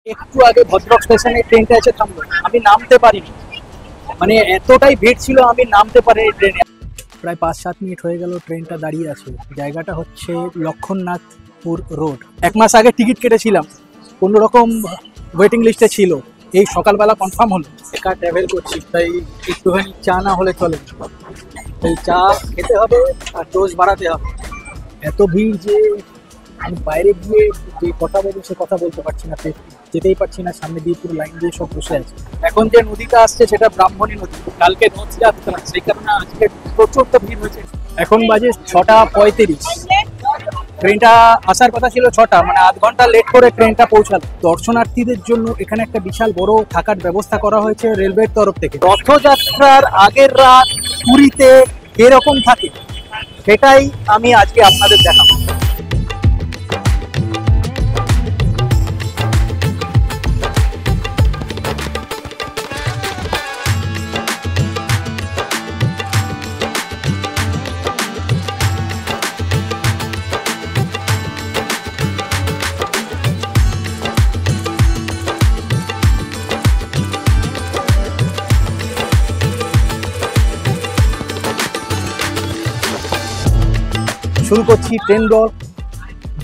একটু আগে ভদ্রক স্টেশনে ট্রেনটা এসে থামলো, আমি নামতে পারিনি। মানে এতটাই ভিড় ছিল, আমি নামতে পারিনি ট্রেনে। প্রায় 5-7 মিনিট হয়ে গেল ট্রেনটা দাঁড়িয়ে আছে। জায়গাটা হচ্ছে লক্ষণনাথপুর রোড। 1 মাস আগে টিকিট কেটেছিলাম, কোনো রকম ওয়েটিং লিস্টে ছিল। এই সকালবেলা কনফার্ম হলো। একা ট্রাভেল করছি, তাই একটুখানি চা না হলে চলে। এই চা খেতে হবে আর ডোজ বাড়াতে হবে। এত ভিড় যে আমি বাইরে গিয়ে যে কথা বলবো সে কথা বলতে পারছি না, যেতেই পারছি না। সামনে দিয়ে পুরো লাইন দিয়ে সব বসে আছে। এখন যে নদীটা আসছে সেটা ব্রাহ্মণী নদী। কালকে রথযাত্রা, সেই কারণে আজকে প্রচন্ড ভিড় হয়েছে। এখন বাজে 6টা 35। ট্রেনটা আসার কথা ছিল 6টা, মানে আধ ঘন্টা লেট করে ট্রেনটা পৌঁছালো। দর্শনার্থীদের জন্য এখানে একটা বিশাল বড় থাকার ব্যবস্থা করা হয়েছে রেলওয়ের তরফ থেকে। রথযাত্রার আগের রাত পুরীতে এরকম থাকে, সেটাই আমি আজকে আপনাদের দেখাবো। শুরু করছি ট্রেন ব্লগ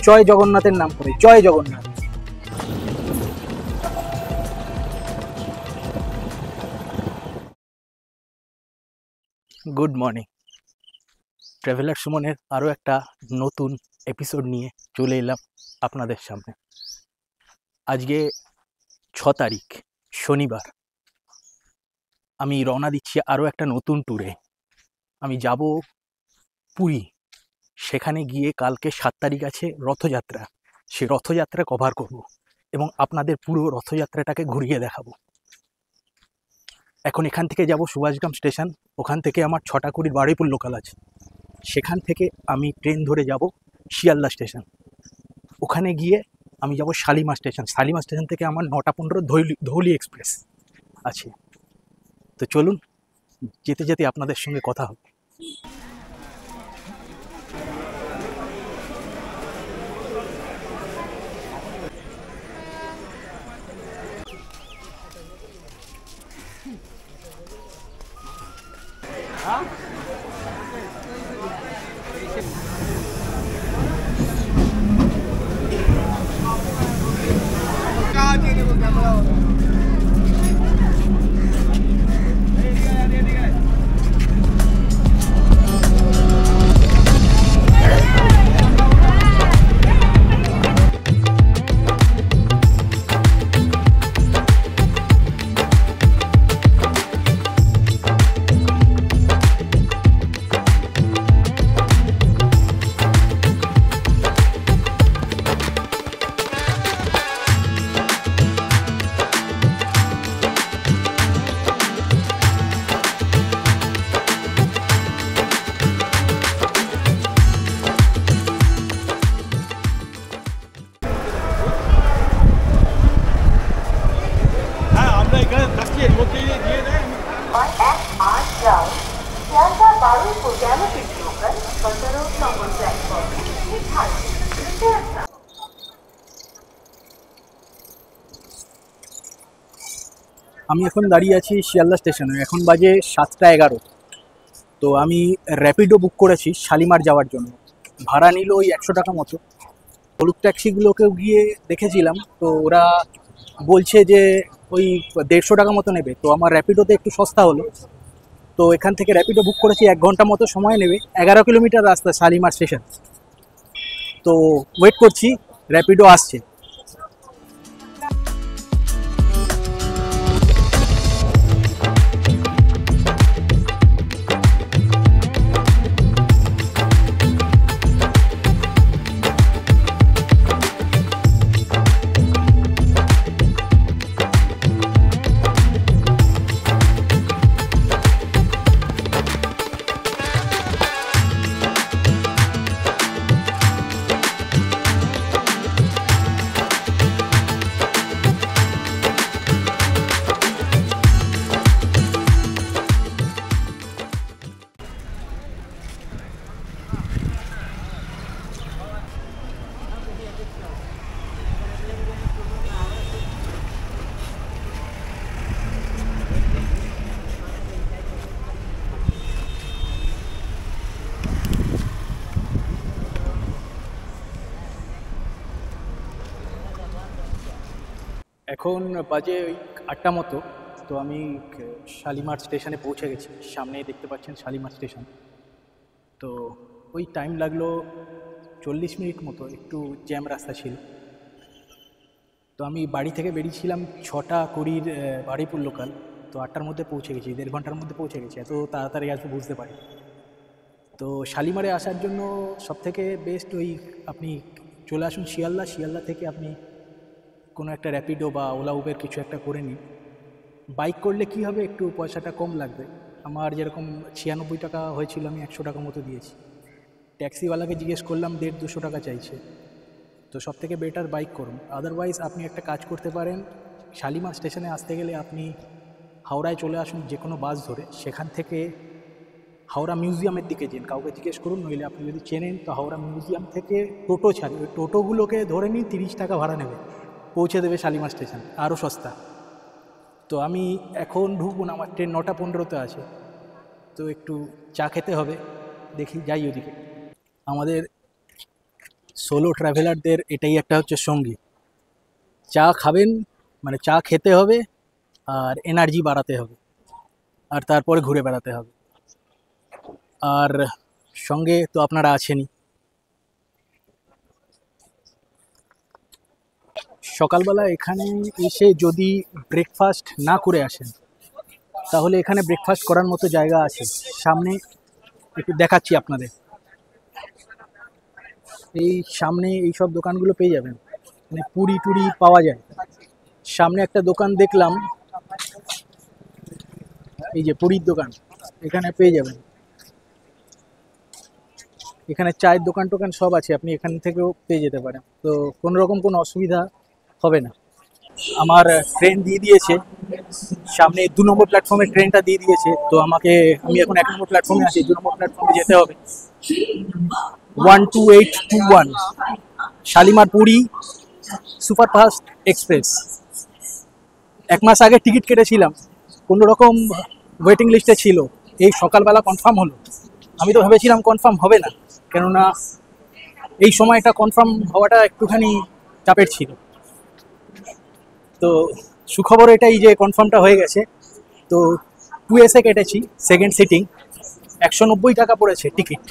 জয় জগন্নাথের নাম করে। জয় জগন্নাথ। Good morning. ট্রাভেলার সুমনের আরও একটা নতুন এপিসোড নিয়ে চলে এলাম আপনাদের সামনে। আজকে 6 তারিখ শনিবার। আমি রওনা দিচ্ছি আরও একটা নতুন ট্যুরে। আমি যাব পুরী। সেখানে গিয়ে কালকে 7 তারিখ আছে রথযাত্রা। সে রথযাত্রা কভার করব এবং আপনাদের পুরো রথযাত্রাটাকে ঘুরিয়ে দেখাবো। এখন এখান থেকে যাব সুভাষগ্রাম স্টেশন। ওখান থেকে আমার 6টা 20 বারুইপুর লোকাল আছে। সেখান থেকে আমি ট্রেন ধরে যাব শিয়ালদা স্টেশন। ওখানে গিয়ে আমি যাব শালিমার স্টেশন। শালিমার স্টেশন থেকে আমার 9টা 15 ধৌলি এক্সপ্রেস আছে। তো চলুন, যেতে যেতে আপনাদের সঙ্গে কথা হবে। আমি এখন দাঁড়িয়ে আছি শিয়ালদা স্টেশনে। এখন বাজে 7টা 11। তো আমি র্যাপিডো বুক করেছি শালিমার যাওয়ার জন্য। ভাড়া নিল ওই 100 টাকা মতো। হলুদ ট্যাক্সিগুলোকেও গিয়ে দেখেছিলাম, তো ওরা বলছে যে ওই 150 টাকা মতো নেবে। তো আমার র্যাপিডোতে একটু সস্তা হলো, তো এখান থেকে র্যাপিডো বুক করেছি। 1 ঘন্টা মতো সময় নেবে। 11 কিলোমিটার রাস্তা শালিমার স্টেশন। তো ওয়েট করছি, র্যাপিডো আসছে। এখন বাজে ওই 8টা মতো। তো আমি শালিমার স্টেশনে পৌঁছে গেছি। সামনেই দেখতে পাচ্ছেন শালিমার স্টেশন। তো ওই টাইম লাগলো 40 মিনিট মতো, একটু জ্যাম রাস্তা ছিল। তো আমি বাড়ি থেকে বেরিয়েছিলাম 6:20 বারুইপুর লোকাল। তো 8টার মধ্যে পৌঁছে গেছি, 1.5 ঘন্টার মধ্যে পৌঁছে গেছি। এত তাড়াতাড়ি আসবো বুঝতে পারি। তো শালিমারে আসার জন্য সবথেকে বেস্ট ওই আপনি চলে আসুন শিয়ালদা। শিয়ালদা থেকে আপনি কোনো একটা র্যাপিডো বা ওলা উবের কিছু একটা করে নিন। বাইক করলে কি হবে, একটু পয়সাটা কম লাগবে। আমার যেরকম 96 টাকা হয়েছিল, আমি 100 টাকা মতো দিয়েছি। ট্যাক্সিওয়ালাকে জিজ্ঞেস করলাম 150-200 টাকা চাইছে। তো সব থেকে বেটার বাইক করুন। আদারওয়াইজ আপনি একটা কাজ করতে পারেন, শালিমার স্টেশনে আসতে গেলে আপনি হাওড়ায় চলে আসুন যে কোনো বাস ধরে। সেখান থেকে হাওড়া মিউজিয়ামের দিকে যান, কাউকে জিজ্ঞেস করুন। নইলে আপনি যদি চেনেন তো হাওড়া মিউজিয়াম থেকে টোটো ছাড়ে, ওই টোটোগুলোকে ধরে নিন, 30 টাকা ভাড়া নেবে, পৌঁছে দেবে শালিমার স্টেশন, আরও সস্তা। তো আমি এখন ঢুকবো না, আমার ট্রেন 9:15-তে আছে। তো একটু চা খেতে হবে, দেখি যাই ওদিকে। আমাদের সোলো ট্রাভেলারদের এটাই একটা হচ্ছে সঙ্গী, চা খাবেন, মানে চা খেতে হবে আর এনার্জি বাড়াতে হবে, আর তারপরে ঘুরে বেড়াতে হবে। আর সঙ্গে তো আপনারা আছেনই। সকালবেলা এখানে এসে যদি ব্রেকফাস্ট না করে আসেন, তাহলে এখানে ব্রেকফাস্ট করার মতো জায়গা আছে। সামনে একটু দেখাচ্ছি আপনাদের, এই সামনে এই সব দোকানগুলো পেয়ে যাবেন, মানে পুরি টুরি পাওয়া যায়। সামনে একটা দোকান দেখলাম, এই যে পুরীর দোকান, এখানে পেয়ে যাবেন। এখানে চায়ের দোকান টোকান সব আছে, আপনি এখান থেকেও পেয়ে যেতে পারেন। তো কোনো রকম কোনো অসুবিধা হবে না। আমার ট্রেন দিয়ে দিয়েছে, সামনে 2 নম্বর প্ল্যাটফর্মে ট্রেনটা দিয়ে দিয়েছে। তো আমি এখন 1 নম্বর প্ল্যাটফর্মে আছি, 2 নম্বর প্ল্যাটফর্মে যেতে হবে। 12821 শালিমার পুরী সুপারফাস্ট এক্সপ্রেস। 1 মাস আগে টিকিট কেটেছিলাম, কোনো রকম ওয়েটিং লিস্টে ছিল, এই সকালবেলা কনফার্ম হলো। আমি তো ভেবেছিলাম কনফার্ম হবে না, কেননা এই সময়টা কনফার্ম হওয়াটা একটুখানি চাপের ছিল। তো সুখবর এটাই যে কনফার্মটা হয়ে গেছে। তো 2 কেটেছি, সেকেন্ড সিটিং, 190 টাকা পড়েছে টিকিট।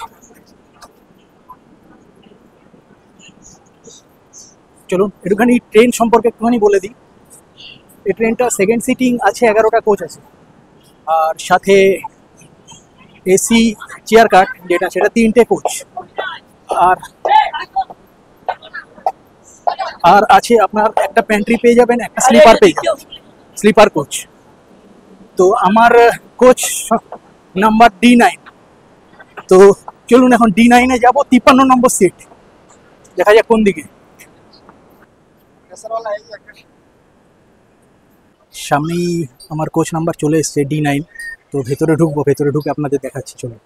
চলুন একটুখানি ট্রেন সম্পর্কে একটুখানি বলে দিই। এই ট্রেনটা সেকেন্ড সিটিং আছে, 11টা কোচ আছে, আর সাথে এসি চেয়ার কাট যেটা, সেটা 3টে কোচ, আর আছে আপনার একটা প্যান্ট্রি পেয়ে যাবেন, একটা স্লিপার পেয়ে যাবেন, স্লিপার কোচ। তো আমার কোচ নাম্বার D9। তো চলুন এখন D9-এ যাবো, 53 নম্বর সিট, দেখা যাক কোন দিকে। সামনেই আমার কোচ নাম্বার চলে এসছে D9। তো ভেতরে ঢুকবো, ভেতরে ঢুকে আপনাদের দেখাচ্ছি। চলুন।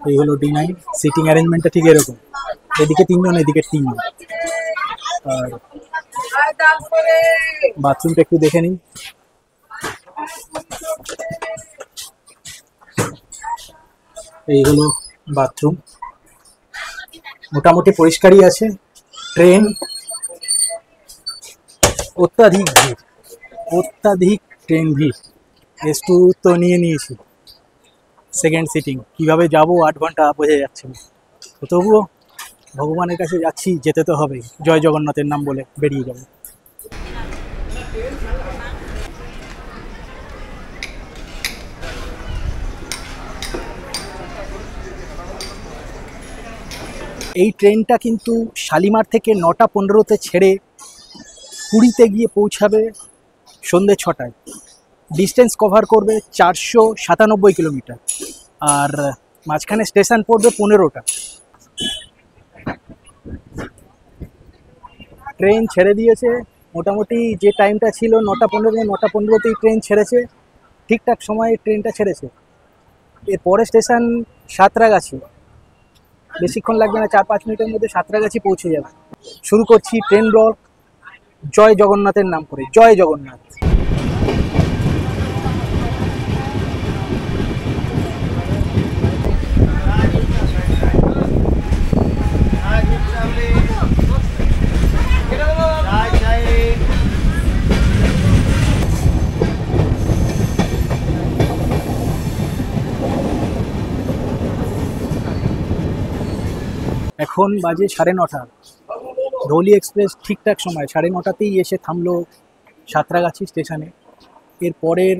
এই হলো D9। সিটিং অ্যারেঞ্জমেন্টটা ঠিক এরকম, এদিকে 3 জন, এদিকে 3 জন। আর বাথরুমটা একটু দেখে নিন। এই হলো বাথরুম, মোটামুটি পরিষ্কারই আছে। ট্রেন অত্যাধিক ভিড়, অত্যাধিক ট্রেন ভিড়। S2 তো নিয়ে নিয়েছি, সেকেন্ড সিটিং, কিভাবে যাব 8 ঘন্টা বোঝা যাচ্ছে না। তো তবুও ভগবানের কাছে যাচ্ছি, যেতে তো হবে, জয় জগন্নাথের নাম বলে বেরিয়ে যাবো। এই ট্রেনটা কিন্তু শালিমার থেকে 9:15-তে ছেড়ে পুরীতে গিয়ে পৌঁছাবে সন্ধ্যে 6টায়। ডিস্টেন্স কভার করবে 497 কিলোমিটার, আর মাঝখানে স্টেশন পড়বে 15টা। ট্রেন ছেড়ে দিয়েছে, মোটামুটি যে টাইমটা ছিল 9:15, 9:15তেই ট্রেন ছেড়েছে, ঠিকঠাক সময়ে ট্রেনটা ছেড়েছে। এরপরে স্টেশন সাঁতরাগাছি, বেশিক্ষণ লাগবে না, 4-5 মিনিটের মধ্যে সাঁতরাগাছি পৌঁছে যাবে। শুরু করছি ট্রেন ব্লগ জয় জগন্নাথের নাম করে। জয় জগন্নাথ। এখন বাজে 9:30। ধৌলি এক্সপ্রেস ঠিকঠাক সময় 9:30তেই এসে থামলো সাঁতরাগাছি স্টেশনে। এর পরের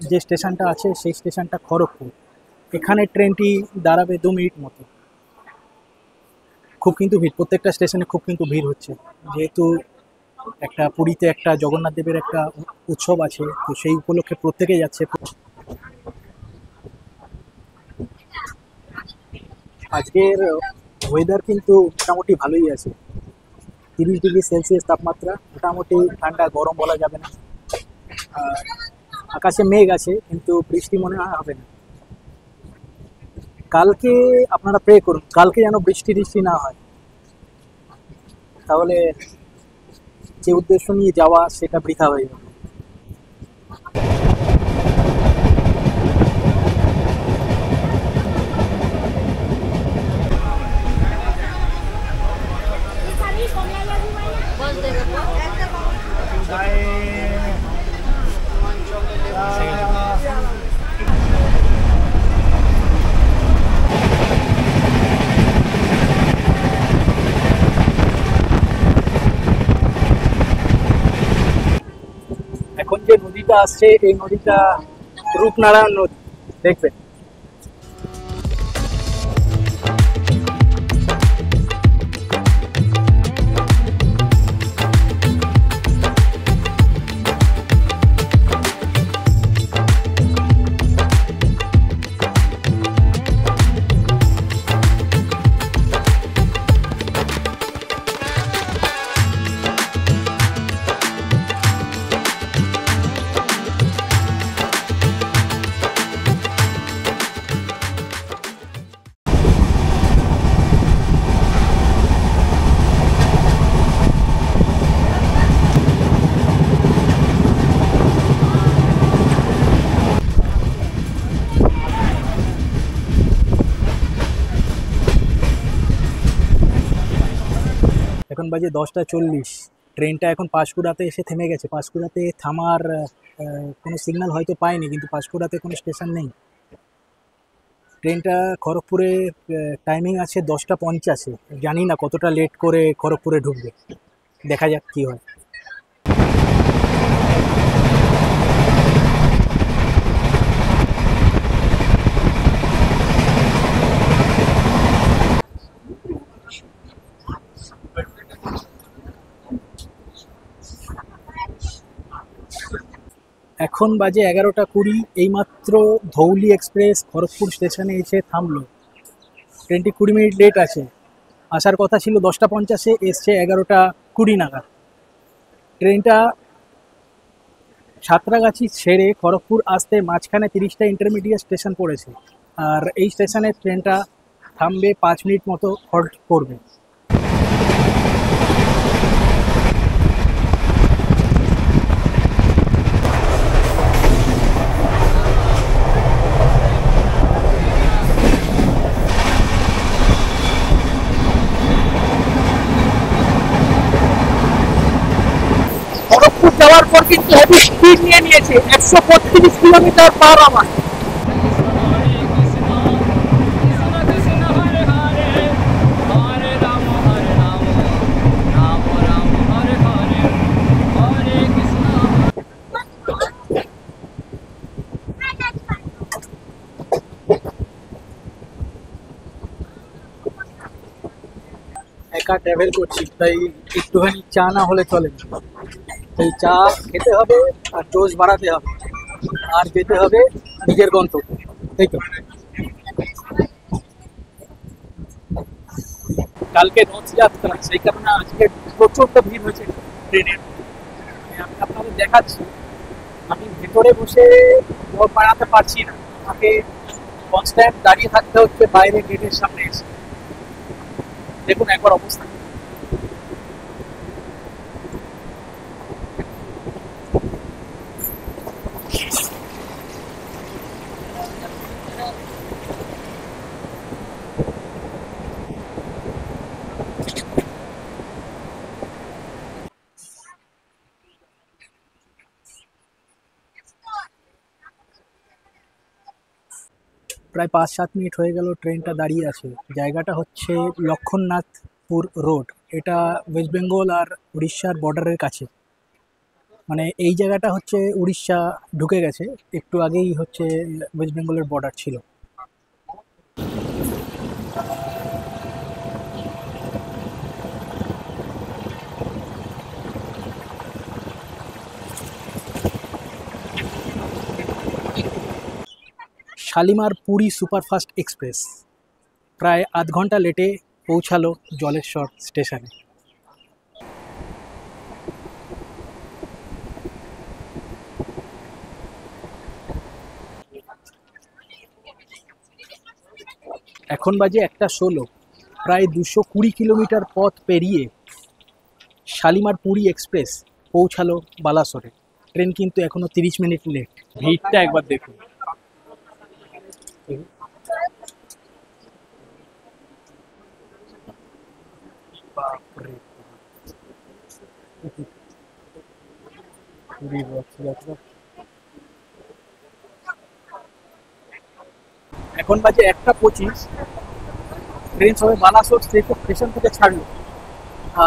যে স্টেশনটা আছে সেই স্টেশনটা খড়গপুর। এখানে ট্রেনটি দাঁড়াবে 2 মিনিট মতো। খুব কিন্তু ভিড়, প্রত্যেকটা স্টেশনে খুব কিন্তু ভিড় হচ্ছে, যেহেতু একটা পুরীতে একটা জগন্নাথ দেবের একটা উৎসব আছে, তো সেই উপলক্ষে প্রত্যেকেই যাচ্ছে। আজকের ওয়েদার কিন্তু মোটামুটি ভালোই আছে, 30 ডিগ্রি সেলসিয়াস তাপমাত্রা, মোটামুটি ঠান্ডা গরম বলা যাবে না। আর আকাশে মেঘ আছে, কিন্তু বৃষ্টি মনে হয় হবে না। কালকে আপনারা প্রে করুন, কালকে যেন বৃষ্টি টিষ্টি না হয়, তাহলে যে উদ্দেশ্য নিয়ে যাওয়া সেটা বৃথা হয়ে যাবে। এখন যে নদীটা আসছে এই নদীটা রূপনারায়ণ নদী, দেখবেন। এখন বাজে 10:40। ট্রেনটা এখন পাঁশকুড়াতে এসে থেমে গেছে। পাঁশকুড়াতে থামার কোনো সিগন্যাল হয়তো পায়নি, কিন্তু পাঁশকুড়াতে কোনো স্টেশন নেই। ট্রেনটা খড়গপুরে টাইমিং আছে 10:50। জানি না কতটা লেট করে খড়গপুরে ঢুকবে, দেখা যাক কী হয়। এখন বাজে 11:20। এইমাত্র ধৌলি এক্সপ্রেস খড়গপুর স্টেশনে এসে থামলো। ট্রেনটি 20 মিনিট লেট আছে, আসার কথা ছিল 10:50, এসছে 11:20 নাগাদ। ট্রেনটা সাঁতরাগাছি ছেড়ে খড়গপুর আসতে মাঝখানে 30টা ইন্টারমিডিয়েট স্টেশন পড়েছে, আর এই স্টেশনে ট্রেনটা থামবে 5 মিনিট মতো হল্ট করবে। খড়গপুর যাওয়ার পর কিন্তু হেভি স্পিড নিয়ে নিয়েছে, 135 কিলোমিটার/আওয়ার। একা ট্রাভেল করছি, তাই একটুখানি চা না হলে চলে না। তাই চা খেতে হবে, আর ডোজ বাড়াতে হবে, আর যেতে হবে নিজের গন্তব্য, তাই তো। কালকে রথযাত্রা, সেই কারণে আজকে প্রচণ্ড ভিড় হয়েছে ট্রেনের। আমি আপনাদের দেখাচ্ছি, আমি ভেতরে বসে দৌড় বাড়াতে পারছি না, আমাকে কনস্ট্যান্ট দাঁড়িয়ে থাকতে হচ্ছে বাইরে গেটের সামনে এসে। দেখুন একবার অবস্থা। প্রায় 5-7 মিনিট হয়ে গেল ট্রেনটা দাঁড়িয়ে আছে। জায়গাটা হচ্ছে লক্ষণনাথপুর রোড। এটা ওয়েস্ট বেঙ্গল আর উড়িষ্যার বর্ডারের কাছে। মানে এই জায়গাটা হচ্ছে উড়িষ্যা ঢুকে গেছে, একটু আগেই হচ্ছে ওয়েস্ট বেঙ্গলের বর্ডার ছিল। শালিমার পুরী সুপারফাস্ট এক্সপ্রেস প্রায় আধ ঘন্টা লেটে পৌঁছালো জলেশ্বর স্টেশনে। এখন বাজে 1:16। প্রায় 220 কিলোমিটার পথ পেরিয়ে শালিমার পুরী এক্সপ্রেস পৌঁছালো বালাসোরে। ট্রেন কিন্তু এখনো 30 মিনিট লেট। ভিড়টা একবার দেখুন। বাপরে, পুরীর রথযাত্রা। এখন বাজে 1:25। ট্রেন সবে বালাসোর স্টেশন থেকে ছাড়লো।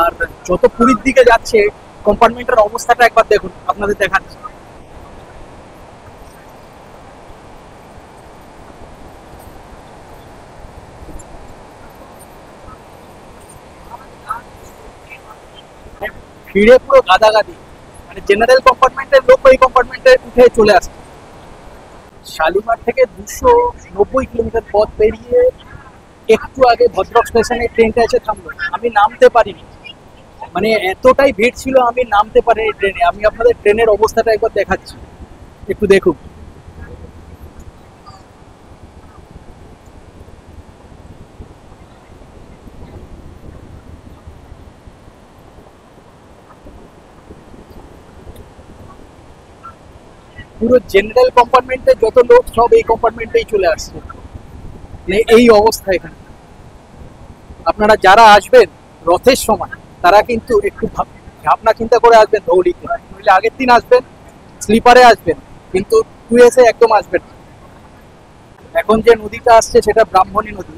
আর যত পুরীর দিকে যাচ্ছে কম্পার্টমেন্টের অবস্থাটা একবার দেখুন, আপনাদের দেখাচ্ছি। ভিড়ে পুরো গাদাগাদি। মানে জেনারেল কম্পার্টমেন্টের লোক ওই কম্পার্টমেন্টে উঠে চলে আসে। শালিমার থেকে 290 কিলোমিটার পথ পেরিয়ে একটু আগে ভদ্রক স্টেশনে ট্রেনটা এসে থামলো। আমি নামতে পারিনি, মানে এতটাই ভিড় ছিল আমি নামতে পারিনি ট্রেনে। আমি আপনাদের ট্রেনের অবস্থাটা একবার দেখাচ্ছি, একটু দেখুন। পুরো জেনারেল কম্পার্টমেন্টে যত লোক সব এই কম্পার্টমেন্টেই চলে আসছে। মানে এই অবস্থা এখানে। আপনারা যারা আসবেন রথের সময় তারা কিন্তু একটু ভাবনা চিন্তা করে আসবেন ধৌলিতে, নইলে আগের দিন আসবেন স্লিপারে আসবেন, কিন্তু টুয়েসে একদম আসবেন না। এখন যে নদীটা আসছে সেটা ব্রাহ্মণী নদী।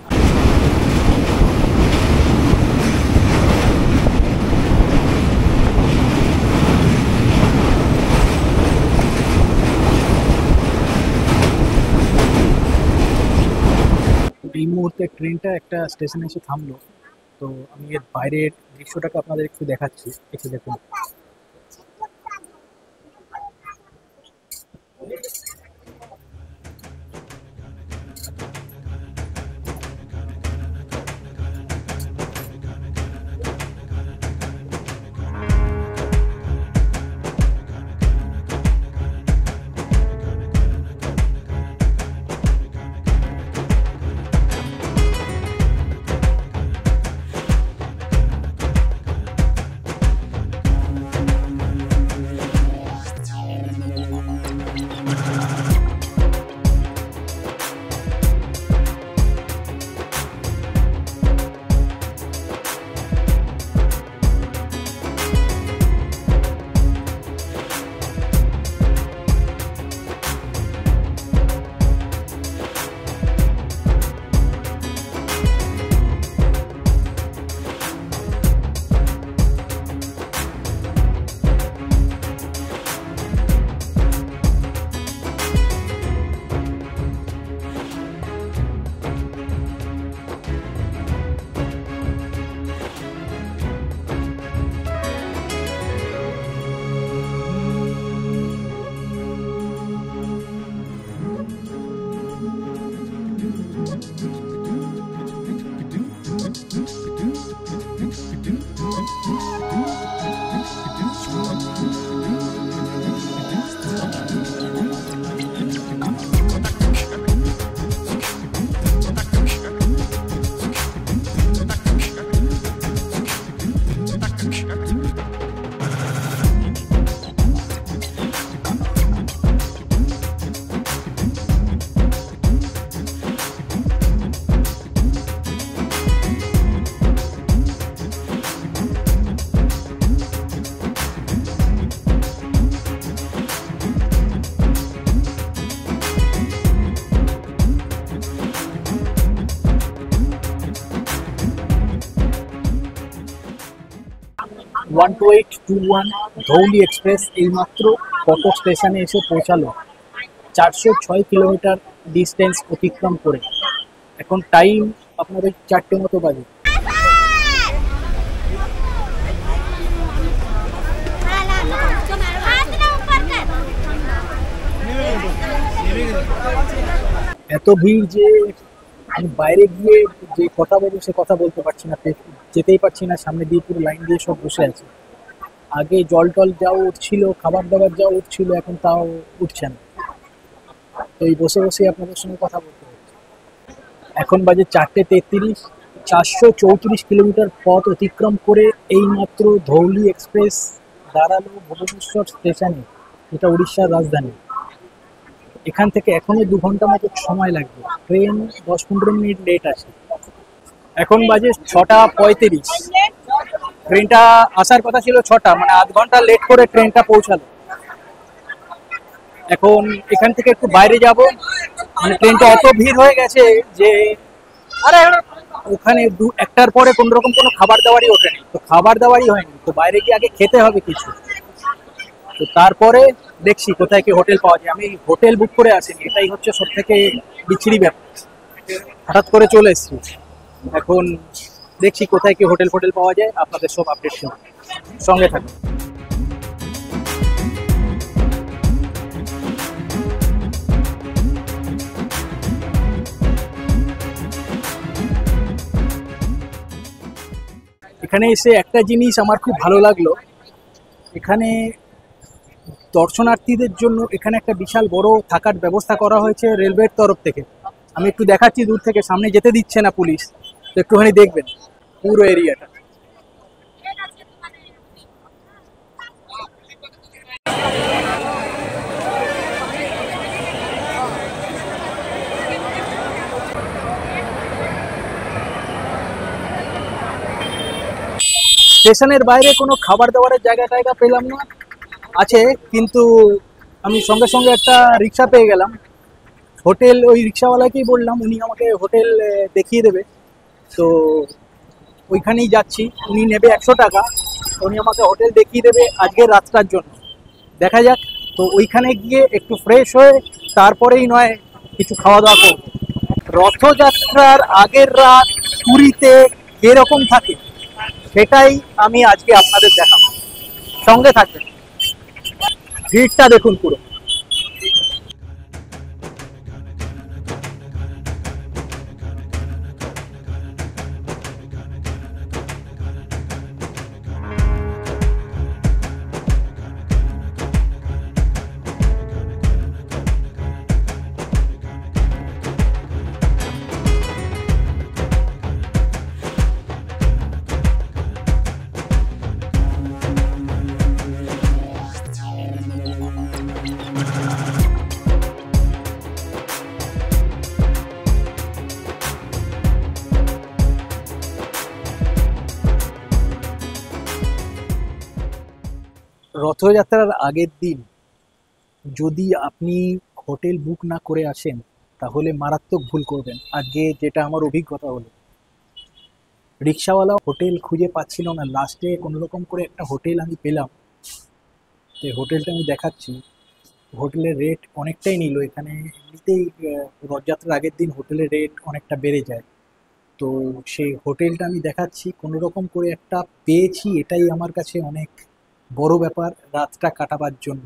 এই মুহূর্তে ট্রেনটা একটা স্টেশনে এসে থামলো। তো আমি এর বাইরের দৃশ্যটাকে আপনাদের একটু দেখাচ্ছি, একটু দেখুন। 12821 ধৌলি এক্সপ্রেস এইমাত্র কটক স্টেশনে এসে পৌঁছালো 406 কিলোমিটার ডিস্টেন্স অতিক্রম করে। এখন টাইম আপনাদের 4টে মতো বাজে। এত ভিড় যে আমি বাইরে গিয়ে যে কথা বলবো সে কথা বলতে পারছি না, যেতেই পারছি না, সামনে দিয়ে পুরো লাইন দিয়ে সব বসে আছে। আগে জল টল যাও উঠছিল, খাবার দাবার যাও উঠছিল, এখন তাও উঠছে না। তো এই বসে বসে আপনাদের সঙ্গে কথা বলতে হচ্ছে। এখন বাজে 4:33। 434 কিলোমিটার পথ অতিক্রম করে এইমাত্র ধৌলি এক্সপ্রেস দাঁড়ালো ভুবনেশ্বর স্টেশনে, এটা উড়িষ্যার রাজধানী। এখান থেকে এখনো 2 ঘন্টা মতো সময় লাগবে, ট্রেন 10-15 মিনিট লেট আছে। এখন বাজে 6:35। ট্রেনটা আসার কথা ছিল 6টা, মানে আধ ঘন্টা লেট করে ট্রেনটা পৌঁছালো। এখন এখান থেকে একটু বাইরে যাব, মানে ট্রেনটা অত ভিড় হয়ে গেছে যে ওখানে 1টার পরে কোন রকম কোনো খাবার দাবারই ওঠেনি, তো খাবার দাবারই হয়নি, তো বাইরে গিয়ে আগে খেতে হবে কিছু। তো তারপরে দেখছি কোথায় কি হোটেল পাওয়া যায়। আমি হোটেল বুক করে আসিনি, এটাই হচ্ছে সব থেকে বিচ্ছিরি ব্যাপার। হঠাৎ করে চলে এসেছি, এখন দেখছি কোথায় কি হোটেল ফোটেল পাওয়া যায়, আপনাদের সব আপডেট সঙ্গে থাকুন। এখানে এসে একটা জিনিস আমার খুব ভালো লাগলো, এখানে দর্শনার্থীদের জন্য এখানে একটা বিশাল বড় থাকার ব্যবস্থা করা হয়েছে রেলওয়ের তরফ থেকে। আমি একটু দেখাচ্ছি দূর থেকে, সামনে যেতে দিচ্ছে না পুলিশ, তো একটুখানি দেখবেন পুরো এরিয়াটা। স্টেশনের বাইরে কোনো খাবার দাবারের জায়গা পেলাম না, আছে কিন্তু আমি সঙ্গে সঙ্গে একটা রিক্সা পেয়ে গেলাম। হোটেল ওই রিক্সাওয়ালাকেই বললাম, উনি আমাকে হোটেল দেখিয়ে দেবে, তো ওইখানেই যাচ্ছি। উনি নেবে 100 টাকা, উনি আমাকে হোটেল দেখিয়ে দেবে আজকের রাতটার জন্য। দেখা যাক, তো ওইখানে গিয়ে একটু ফ্রেশ হয়ে তারপরেই নয় কিছু খাওয়া দাওয়া করব। রথযাত্রার আগের রাত পুরীতে এরকম থাকে, সেটাই আমি আজকে আপনাদের দেখাবো, সঙ্গে থাকবেন। ভিড়টা দেখুন পুরো। রথযাত্রার আগের দিন যদি আপনি হোটেল বুক না করে আসেন তাহলে মারাত্মক ভুল করবেন। আজকে যেটা আমার অভিজ্ঞতা হলো, রিক্সাওয়ালা হোটেল খুঁজে পাচ্ছিল না, লাস্টে কোনোরকম করে একটা হোটেল আমি পেলাম। তো হোটেলটা আমি দেখাচ্ছি, হোটেলের রেট অনেকটাই নিল। এখানে এমনিতেই রথযাত্রার আগের দিন হোটেলের রেট অনেকটা বেড়ে যায়, তো সেই হোটেলটা আমি দেখাচ্ছি। কোনোরকম করে একটা পেয়েছি, এটাই আমার কাছে অনেক বড় ব্যাপার রাতটা কাটাবার জন্য।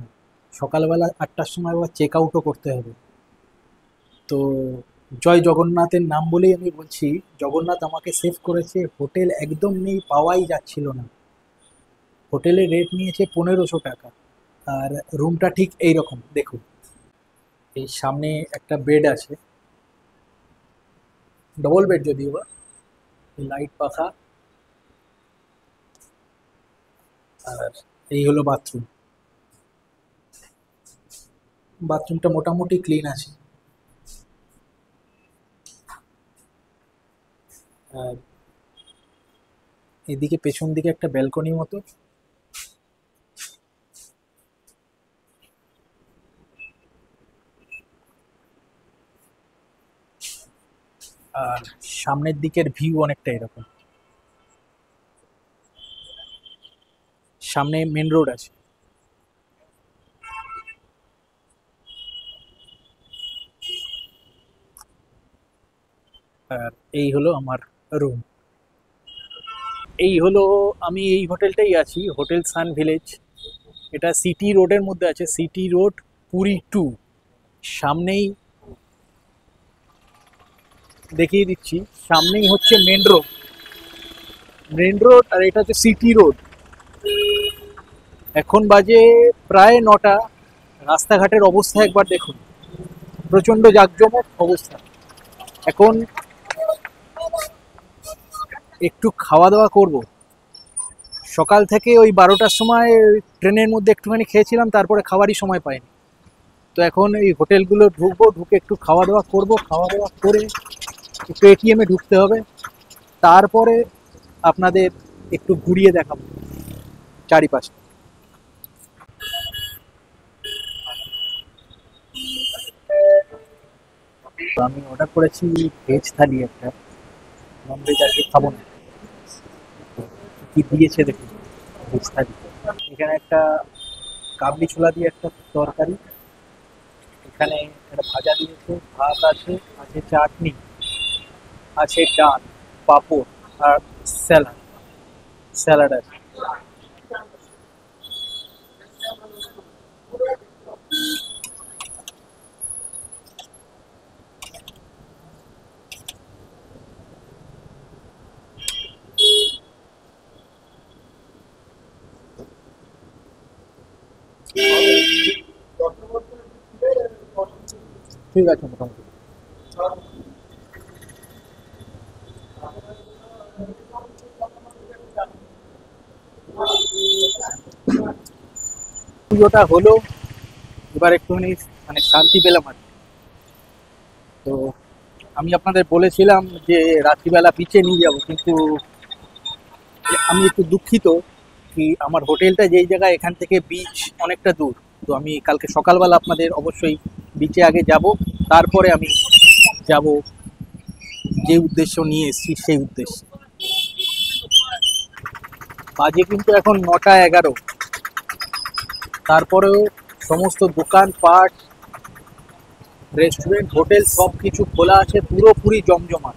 সকালবেলা 8টার সময় আবার চেক আউটও করতে হবে। তো জয় জগন্নাথের নাম বলেই আমি বলছি, জগন্নাথ আমাকে সেভ করেছে। হোটেল একদম নেই, পাওয়াই যাচ্ছিল না। হোটেলের রেট নিয়েছে 1500 টাকা, আর রুমটা ঠিক এই রকম দেখুন। এই সামনে একটা বেড আছে, ডবল বেড যদিও বা, লাইট পাখা, আর এই হলো বাথরুম। বাথরুমটা মোটামুটি ক্লিন আছে, আর এদিকে পেছন দিকে একটা ব্যালকনি মতো। আর সামনের দিকের ভিউ অনেকটা এরকম। সামনে মেন রোড আছে। আর এই হলো আমার রুম। এই হলো, আমি এই হোটেলটাই আছি, হোটেল সান ভিলেজ। এটা সিটি রোডের মধ্যে আছে, সিটি রোড পুরী 2। সামনেই দেখিয়ে দিচ্ছি, সামনেই হচ্ছে মেন রোড, আর এটা হচ্ছে সিটি রোড। এখন বাজে প্রায় 9টা। রাস্তাঘাটের অবস্থা একবার দেখুন, প্রচণ্ড জাঁকজমক অবস্থা। এখন একটু খাওয়া দাওয়া করব। সকাল থেকে ওই 12টার সময় ট্রেনের মধ্যে একটুখানি খেয়েছিলাম, তারপরে খাওয়ারই সময় পাইনি। তো এখন এই হোটেলগুলো ঢুকবো, ঢুকে একটু খাওয়া দাওয়া করব, খাওয়া দাওয়া করে একটু এটিএমে ঢুকতে হবে, তারপরে আপনাদের একটু ঘুরিয়ে দেখাবো চারিপাশে। আমি অর্ডার করেছি ভেজ থালি একটা, ননভেজ আজকে খাবো না। কি দিয়েছে দেখুন, ভেজ থালি। এখানে একটা কাবলি ছোলা দিয়ে একটা তরকারি, এখানে একটা ভাজা দিয়েছে, ভাত আছে, আছে চাটনি, আছে ডাল, পাঁপড় আর স্যালাড আছে। ঠিক আছে মোটামুটি। পুজোটা হলো, এবার একটুখানি মানে শান্তি পেলাম আর কি। তো আমি আপনাদের বলেছিলাম যে রাত্রিবেলা বিচে নিয়ে যাবো, কিন্তু আমি একটু দুঃখিত কি আমার হোটেলটা যেই জায়গায়, এখান থেকে বিচ অনেকটা দূর। তো আমি কালকে সকালবেলা আপনাদের অবশ্যই বিচে আগে যাব, তারপরে আমি যাব যে উদ্দেশ্য নিয়ে এসেছি সেই উদ্দেশ্যে। বাজে কিন্তু এখন 9টা 11, তারপরেও সমস্ত দোকানপাট, রেস্টুরেন্ট, হোটেল সব কিছু খোলা আছে, পুরোপুরি জমজমাট।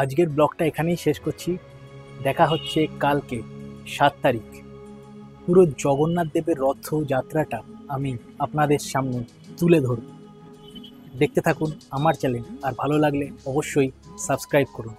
আজকের ব্লগটা এখানেই শেষ করছি। দেখা হচ্ছে কালকে 7 তারিখ। পুরো জগন্নাথ দেবের রথযাত্রাটা আমি আপনাদের সামনে তুলে ধরব। দেখতে থাকুন আমার চ্যানেল, আর ভালো লাগলে অবশ্যই সাবস্ক্রাইব করুন।